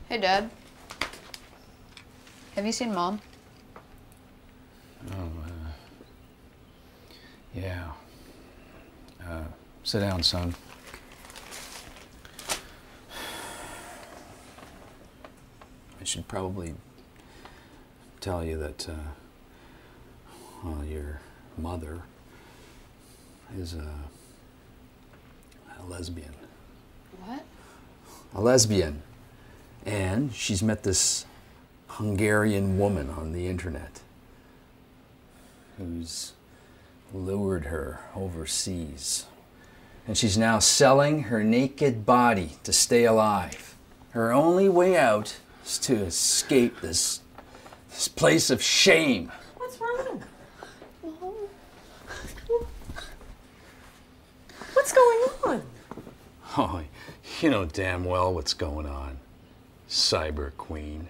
Hey, Dad. Have you seen Mom? Oh, yeah. Sit down, son. I should probably tell you that, well, your mother is a lesbian. What? A lesbian. And she's met this Hungarian woman on the internet who's lured her overseas. And she's now selling her naked body to stay alive. Her only way out is to escape this place of shame. What's wrong? What's going on? Oh, you know damn well what's going on, Cyber Queen.